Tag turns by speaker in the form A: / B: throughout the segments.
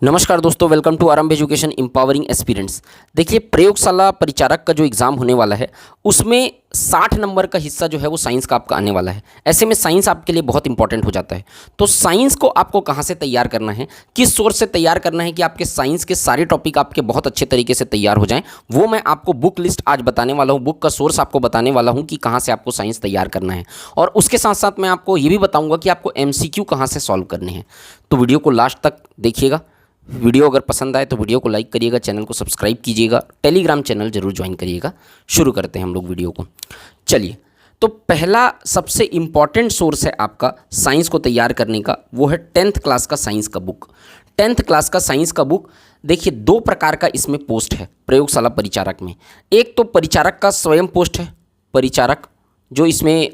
A: नमस्कार दोस्तों, welcome to आरंभ एजुकेशन एम्पावरिंग एस्पिरेंट्स। देखिए, प्रयोगशाला परिचारक का जो एग्ज़ाम होने वाला है उसमें 60 नंबर का हिस्सा जो है वो साइंस का आपका आने वाला है। ऐसे में साइंस आपके लिए बहुत इंपॉर्टेंट हो जाता है। तो साइंस को आपको कहाँ से तैयार करना है, किस सोर्स से तैयार करना है कि आपके साइंस के सारे टॉपिक आपके बहुत अच्छे तरीके से तैयार हो जाएँ, वो मैं आपको बुक लिस्ट आज बताने वाला हूँ। बुक का सोर्स आपको बताने वाला हूँ कि कहाँ से आपको साइंस तैयार करना है, और उसके साथ साथ मैं आपको ये भी बताऊँगा कि आपको MCQ कहाँ से सॉल्व करने हैं। तो वीडियो को लास्ट तक देखिएगा। वीडियो अगर पसंद आए तो वीडियो को लाइक करिएगा, चैनल को सब्सक्राइब कीजिएगा, टेलीग्राम चैनल जरूर ज्वाइन करिएगा। शुरू करते हैं हम लोग वीडियो को। चलिए, तो पहला सबसे इम्पॉर्टेंट सोर्स है आपका साइंस को तैयार करने का, वो है 10th क्लास का साइंस का बुक। 10th क्लास का साइंस का बुक, देखिए दो प्रकार का इसमें पोस्ट है प्रयोगशाला परिचारक में। एक तो परिचारक का स्वयं पोस्ट है, परिचारक जो इसमें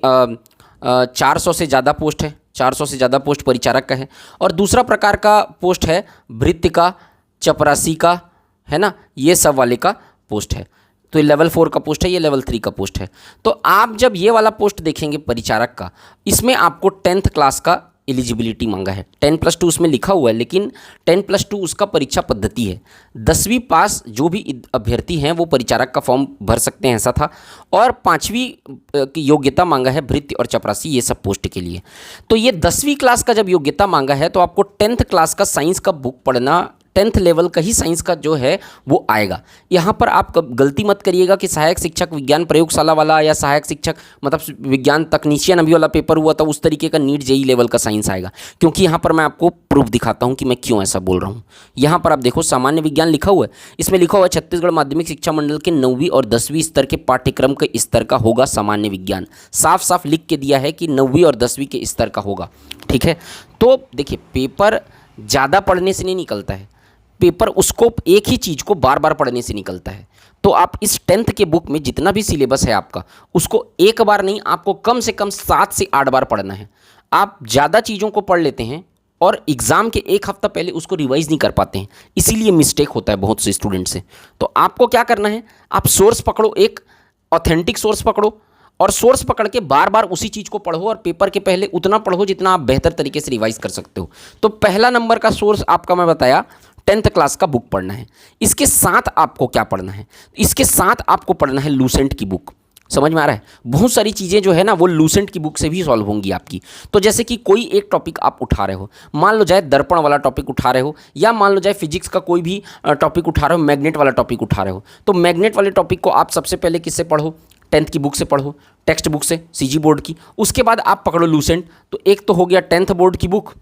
A: 400 से ज़्यादा पोस्ट है, 400 से ज़्यादा पोस्ट परिचारक का है। और दूसरा प्रकार का पोस्ट है भृत्य का, चपरासी का, है ना, ये सब वाले का पोस्ट है। तो ये लेवल 4 का पोस्ट है, ये लेवल 3 का पोस्ट है। तो आप जब ये वाला पोस्ट देखेंगे परिचारक का, इसमें आपको 10th क्लास का एलिजिबिलिटी मांगा है। 10+2 उसमें लिखा हुआ है, लेकिन 10+2 उसका परीक्षा पद्धति है। 10वीं पास जो भी अभ्यर्थी हैं वो परिचारक का फॉर्म भर सकते हैं, ऐसा था। और 5वीं की योग्यता मांगा है भृत्य और चपरासी, ये सब पोस्ट के लिए। तो ये 10वीं क्लास का जब योग्यता मांगा है तो आपको 10th क्लास का साइंस का बुक पढ़ना, 10th लेवल का ही साइंस का जो है वो आएगा। यहाँ पर आप गलती मत करिएगा कि सहायक शिक्षक विज्ञान प्रयोगशाला वाला या सहायक शिक्षक मतलब विज्ञान तकनीशियन अभी वाला पेपर हुआ था उस तरीके का नीट जेई लेवल का साइंस आएगा, क्योंकि यहाँ पर मैं आपको प्रूफ दिखाता हूँ कि मैं क्यों ऐसा बोल रहा हूँ। यहाँ पर आप देखो, सामान्य विज्ञान लिखा हुआ है, इसमें लिखा हुआ है छत्तीसगढ़ माध्यमिक शिक्षा मंडल के 9वीं और 10वीं स्तर के पाठ्यक्रम के स्तर का होगा सामान्य विज्ञान। साफ साफ लिख के दिया है कि 9वीं और 10वीं के स्तर का होगा, ठीक है। तो देखिए, पेपर ज़्यादा पढ़ने से नहीं निकलता है, पेपर उसको एक ही चीज़ को बार बार पढ़ने से निकलता है। तो आप इस 10th के बुक में जितना भी सिलेबस है आपका, उसको एक बार नहीं, आपको कम से कम 7 से 8 बार पढ़ना है। आप ज़्यादा चीज़ों को पढ़ लेते हैं और एग्ज़ाम के एक हफ्ता पहले उसको रिवाइज़ नहीं कर पाते हैं, इसीलिए मिस्टेक होता है बहुत से स्टूडेंट से। तो आपको क्या करना है, आप सोर्स पकड़ो, एक ऑथेंटिक सोर्स पकड़ो, और सोर्स पकड़ के बार बार उसी चीज़ को पढ़ो, और पेपर के पहले उतना पढ़ो जितना आप बेहतर तरीके से रिवाइज कर सकते हो। तो पहला नंबर का सोर्स आपका मैं बताया 10th क्लास का बुक पढ़ना है। इसके साथ आपको क्या पढ़ना है, इसके साथ आपको पढ़ना है लूसेंट की बुक। समझ में आ रहा है? बहुत सारी चीज़ें जो है ना वो लूसेंट की बुक से भी सॉल्व होंगी आपकी। तो जैसे कि कोई एक टॉपिक आप उठा रहे हो, मान लो जाए दर्पण वाला टॉपिक उठा रहे हो, या मान लो जाए फिजिक्स का कोई भी टॉपिक उठा रहे हो, मैग्नेट वाला टॉपिक उठा रहे हो, तो मैग्नेट वाले टॉपिक को आप सबसे पहले किससे पढ़ो, 10th की बुक से पढ़ो, टेक्स्ट बुक से, CG बोर्ड की। उसके बाद आप पकड़ो लूसेंट। तो एक तो हो गया 10th बोर्ड की बुक,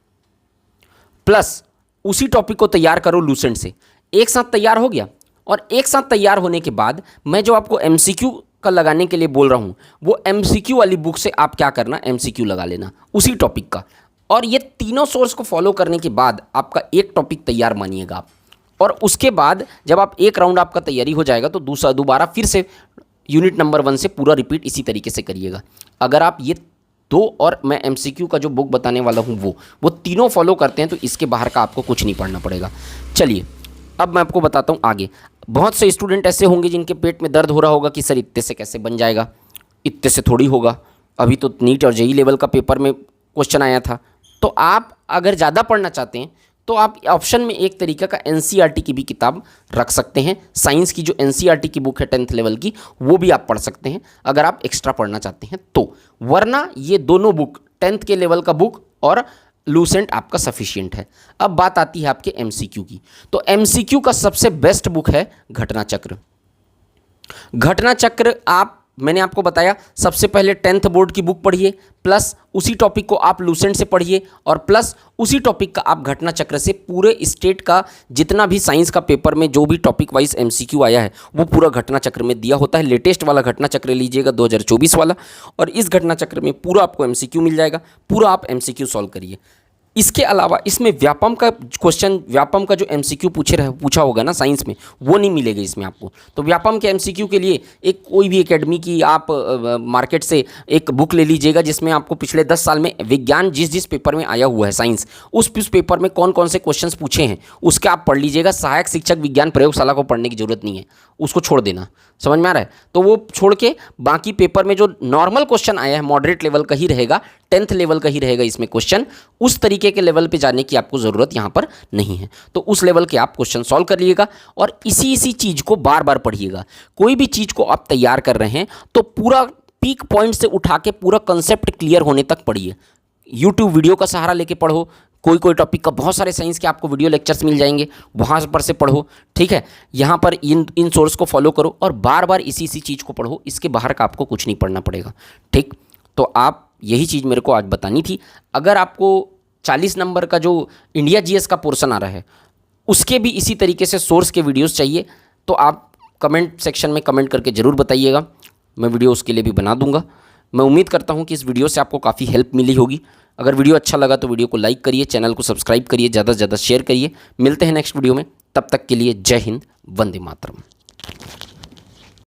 A: प्लस उसी टॉपिक को तैयार करो लूसेंट से, एक साथ तैयार हो गया। और एक साथ तैयार होने के बाद मैं जो आपको MCQ का लगाने के लिए बोल रहा हूँ, वो MCQ वाली बुक से आप क्या करना, MCQ लगा लेना उसी टॉपिक का। और ये तीनों सोर्स को फॉलो करने के बाद आपका एक टॉपिक तैयार मानिएगा आप। और उसके बाद जब आप एक राउंड आपका तैयारी हो जाएगा तो दोबारा फिर से यूनिट नंबर 1 से पूरा रिपीट इसी तरीके से करिएगा। अगर आप ये दो और मैं MCQ का जो बुक बताने वाला हूँ वो तीनों फॉलो करते हैं तो इसके बाहर का आपको कुछ नहीं पढ़ना पड़ेगा। चलिए, अब मैं आपको बताता हूँ आगे। बहुत से स्टूडेंट ऐसे होंगे जिनके पेट में दर्द हो रहा होगा कि सर इतने से कैसे बन जाएगा, इतने से थोड़ी होगा, अभी तो नीट और जेई लेवल का पेपर में क्वेश्चन आया था। तो आप अगर ज़्यादा पढ़ना चाहते हैं तो आप ऑप्शन में एक तरीका का NCERT की भी किताब रख सकते हैं। साइंस की जो NCERT की बुक है 10th लेवल की, वो भी आप पढ़ सकते हैं अगर आप एक्स्ट्रा पढ़ना चाहते हैं तो। वरना ये दोनों बुक, 10th के लेवल का बुक और लूसेंट आपका सफिशिएंट है। अब बात आती है आपके MCQ की। तो MCQ का सबसे बेस्ट बुक है घटना चक्र। घटना चक्र मैंने आपको बताया, सबसे पहले 10th बोर्ड की बुक पढ़िए, प्लस उसी टॉपिक को आप लूसेंट से पढ़िए, और प्लस उसी टॉपिक का आप घटना चक्र से पूरे स्टेट का जितना भी साइंस का पेपर में जो भी टॉपिक वाइज MCQ आया है वो पूरा घटना चक्र में दिया होता है। लेटेस्ट वाला घटना चक्र लीजिएगा 2024 वाला, और इस घटना चक्र में पूरा आपको MCQ मिल जाएगा। पूरा आप MCQ सॉल्व करिए। इसके अलावा इसमें व्यापम का क्वेश्चन, व्यापम का जो MCQ पूछा होगा ना साइंस में, वो नहीं मिलेगा इसमें आपको। तो व्यापम के MCQ के लिए एक कोई भी एकेडमी की आप मार्केट से एक बुक ले लीजिएगा जिसमें आपको पिछले 10 साल में विज्ञान जिस पेपर में आया हुआ है साइंस, उस पेपर में कौन कौन से क्वेश्चंस पूछे हैं उसके आप पढ़ लीजिएगा। सहायक शिक्षक विज्ञान प्रयोगशाला को पढ़ने की जरूरत नहीं है, उसको छोड़ देना। समझ में आ रहा है? तो वो छोड़ के बाकी पेपर में जो नॉर्मल क्वेश्चन आया है मॉडरेट लेवल का ही रहेगा 10th लेवल का ही रहेगा इसमें क्वेश्चन, उस तरीके के लेवल पे जाने की आपको ज़रूरत यहाँ पर नहीं है। तो उस लेवल के आप क्वेश्चन सॉल्व कर लीजिएगा और इसी चीज़ को बार बार पढ़िएगा। कोई भी चीज़ को आप तैयार कर रहे हैं तो पूरा पीक पॉइंट से उठा के पूरा कंसेप्ट क्लियर होने तक पढ़िए। यूट्यूब वीडियो का सहारा लेके पढ़ो, कोई टॉपिक का बहुत सारे साइंस के आपको वीडियो लेक्चर्स मिल जाएंगे, वहाँ पर से पढ़ो, ठीक है। यहाँ पर इन सोर्स को फॉलो करो और बार बार इसी चीज़ को पढ़ो, इसके बाहर का आपको कुछ नहीं पढ़ना पड़ेगा, ठीक। तो आप यही चीज़ मेरे को आज बतानी थी। अगर आपको 40 नंबर का जो इंडिया जीएस का पोर्शन आ रहा है उसके भी इसी तरीके से सोर्स के वीडियोज़ चाहिए तो आप कमेंट सेक्शन में कमेंट करके ज़रूर बताइएगा, मैं वीडियो उसके लिए भी बना दूंगा। मैं उम्मीद करता हूं कि इस वीडियो से आपको काफ़ी हेल्प मिली होगी। अगर वीडियो अच्छा लगा तो वीडियो को लाइक करिए, चैनल को सब्सक्राइब करिए, ज़्यादा से ज़्यादा शेयर करिए। मिलते हैं नेक्स्ट वीडियो में, तब तक के लिए जय हिंद, वंदे मातरम।